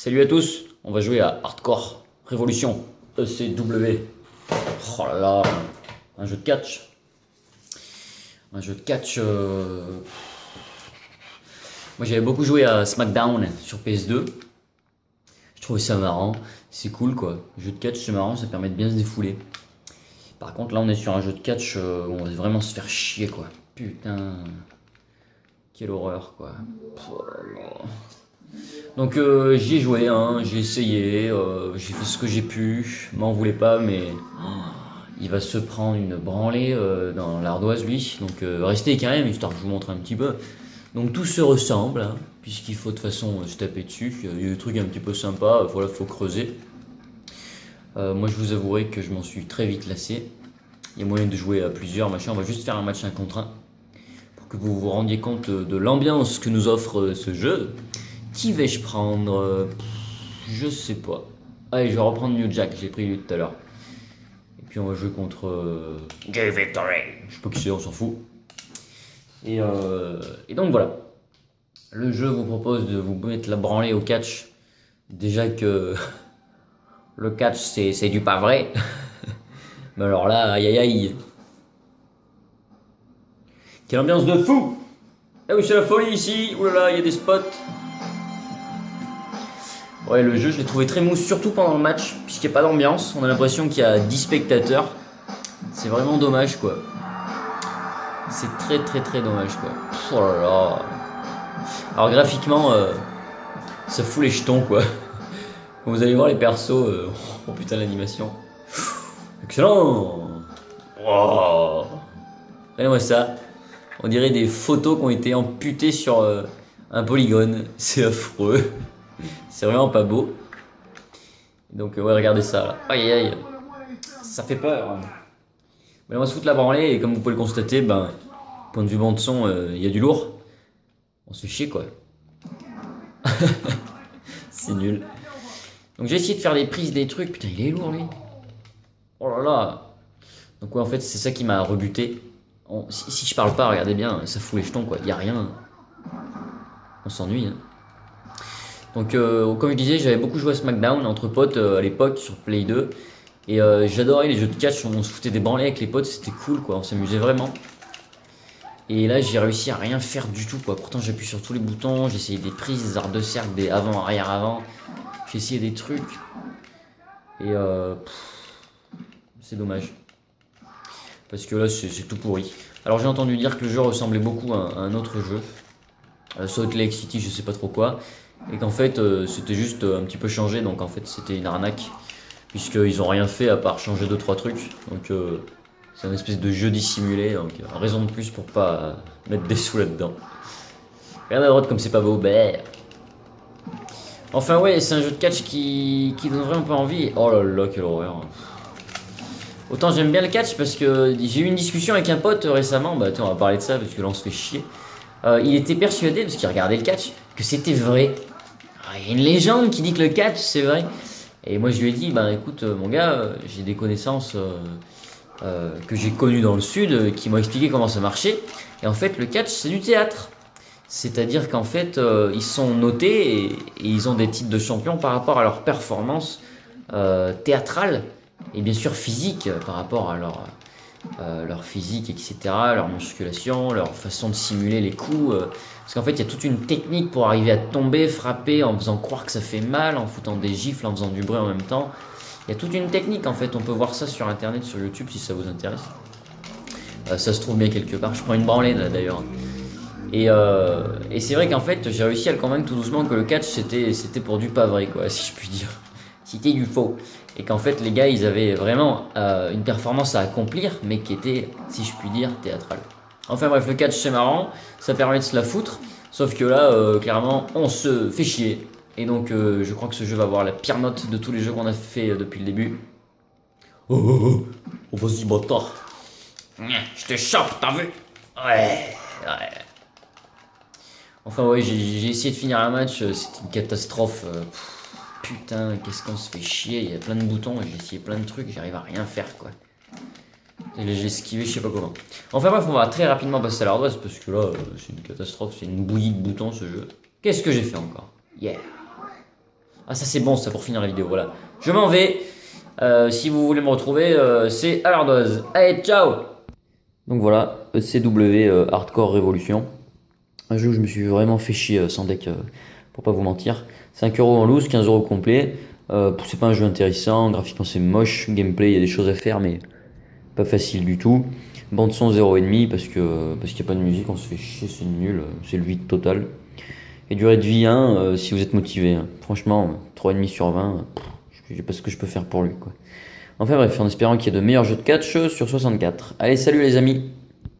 Salut à tous, on va jouer à Hardcore Révolution ECW. Oh là là, un jeu de catch. Un jeu de catch. Moi j'avais beaucoup joué à SmackDown sur PS2. Je trouvais ça marrant, c'est cool quoi. Le jeu de catch c'est marrant, ça permet de bien se défouler. Par contre là on est sur un jeu de catch où on va vraiment se faire chier quoi. Putain, quelle horreur quoi. Oh là là. Donc j'y ai joué, hein, j'ai essayé, j'ai fait ce que j'ai pu, m'en voulez pas, mais il va se prendre une branlée dans l'ardoise lui, donc restez quand même, histoire que je vous montre un petit peu. Donc tout se ressemble, hein, puisqu'il faut de toute façon se taper dessus, il y a des trucs un petit peu sympas, voilà, faut creuser. Moi je vous avouerai que je m'en suis très vite lassé, il y a moyen de jouer à plusieurs, machin, on va juste faire un match 1 contre 1, pour que vous vous rendiez compte de l'ambiance que nous offre ce jeu. Qui vais-je prendre? Je sais pas. Allez, je vais reprendre New Jack, j'ai pris lui tout à l'heure. Et puis on va jouer contre Gay Victory. Je sais pas qui c'est, on s'en fout. Et donc voilà. Le jeu vous propose de vous mettre la branlée au catch. Déjà que le catch c'est du pas vrai. Mais alors là, aïe aïe aïe. Quelle ambiance de fou! Ah oui, c'est la folie ici. Ouh là là, il y a des spots. Ouais, le jeu, je l'ai trouvé très mou, surtout pendant le match, puisqu'il n'y a pas d'ambiance. On a l'impression qu'il y a 10 spectateurs. C'est vraiment dommage, quoi. C'est très, très, très dommage, quoi. Oh là là. Alors, graphiquement, ça fout les jetons, quoi. Quand vous allez voir les persos, oh putain, l'animation. Excellent. Oh. Regardez-moi ça. On dirait des photos qui ont été amputées sur un polygone. C'est affreux. C'est vraiment pas beau. Donc ouais, regardez ça là. Aïe aïe aïe. Ça fait peur. Mais on va se foutre la branlée et comme vous pouvez le constater, ben, point de vue bande son, il y a du lourd. On se fait chier quoi. C'est nul. Donc j'ai essayé de faire des prises, des trucs. Putain, il est lourd lui. Oh là là. Donc ouais, en fait, c'est ça qui m'a rebuté. Si je parle pas, regardez bien, ça fout les jetons quoi. Il y a rien. On s'ennuie. Hein. Donc comme je disais, j'avais beaucoup joué à SmackDown entre potes à l'époque sur Play 2. Et j'adorais les jeux de catch, on se foutait des branlées avec les potes, c'était cool quoi, on s'amusait vraiment. Et là j'ai réussi à rien faire du tout quoi, pourtant j'appuie sur tous les boutons, j'ai essayé des prises, des arcs de cercle, des avant, arrière, avant. J'ai essayé des trucs. Et c'est dommage. Parce que là c'est tout pourri. Alors j'ai entendu dire que le jeu ressemblait beaucoup à un autre jeu. Salt Lake City, je sais pas trop quoi. Et qu'en fait c'était juste un petit peu changé, donc en fait c'était une arnaque. Puisqu'ils ont rien fait à part changer 2-3 trucs. Donc c'est un espèce de jeu dissimulé, donc raison de plus pour pas mettre des sous là-dedans. Rien à droite comme c'est pas beau, bah. Enfin ouais, c'est un jeu de catch qui donne vraiment pas envie. Oh là là, quelle horreur. Autant j'aime bien le catch parce que j'ai eu une discussion avec un pote récemment, bah attends on va parler de ça parce que là on se fait chier. Il était persuadé, parce qu'il regardait le catch, que c'était vrai. Il y a une légende qui dit que le catch c'est vrai. Et moi je lui ai dit, ben écoute mon gars, j'ai des connaissances que j'ai connues dans le sud qui m'ont expliqué comment ça marchait. Et en fait le catch c'est du théâtre. C'est-à-dire qu'en fait ils sont notés et ils ont des titres de champion par rapport à leur performance théâtrale et bien sûr physique par rapport à leur physique, etc., leur musculation, leur façon de simuler les coups. Parce qu'en fait, il y a toute une technique pour arriver à tomber, frapper en faisant croire que ça fait mal, en foutant des gifles, en faisant du bruit en même temps. Il y a toute une technique en fait, on peut voir ça sur internet, sur YouTube si ça vous intéresse. Ça se trouve bien quelque part, je prends une branlée là d'ailleurs. Et c'est vrai qu'en fait, j'ai réussi à le convaincre tout doucement que le catch c'était pour du pas vrai, quoi, si je puis dire. C'était du faux. Et qu'en fait, les gars, ils avaient vraiment une performance à accomplir, mais qui était, si je puis dire, théâtrale. Enfin bref, le catch c'est marrant, ça permet de se la foutre, sauf que là, clairement, on se fait chier. Et donc, je crois que ce jeu va avoir la pire note de tous les jeux qu'on a fait depuis le début. Oh, vas-y, bâtard. Je te chope, t'as vu? Ouais. Enfin, ouais, j'ai essayé de finir un match, c'était une catastrophe. Putain, qu'est-ce qu'on se fait chier, il y a plein de boutons et j'ai essayé plein de trucs, j'arrive à rien faire quoi. J'ai esquivé, je sais pas comment. Enfin bref, on va très rapidement passer à l'ardoise parce que là, c'est une catastrophe, c'est une bouillie de boutons ce jeu. Qu'est-ce que j'ai fait encore? Yeah. Ah, ça c'est bon, ça pour finir la vidéo, voilà. Je m'en vais. Si vous voulez me retrouver, c'est à l'ardoise. Allez, ciao! Donc voilà, ECW Hardcore Révolution. Un jeu où je me suis vraiment fait chier sans deck, pour pas vous mentir. 5 € en loose, 15 € complet. C'est pas un jeu intéressant, graphiquement c'est moche, gameplay il y a des choses à faire mais pas facile du tout. Bande son 0,5 parce qu'il n'y a pas de musique, on se fait chier, c'est nul, c'est le vide total. Et durée de vie 1 si vous êtes motivé. Hein. Franchement, 3,5 sur 20, je sais pas ce que je peux faire pour lui quoi. Enfin bref, en espérant qu'il y ait de meilleurs jeux de catch sur 64. Allez, salut les amis!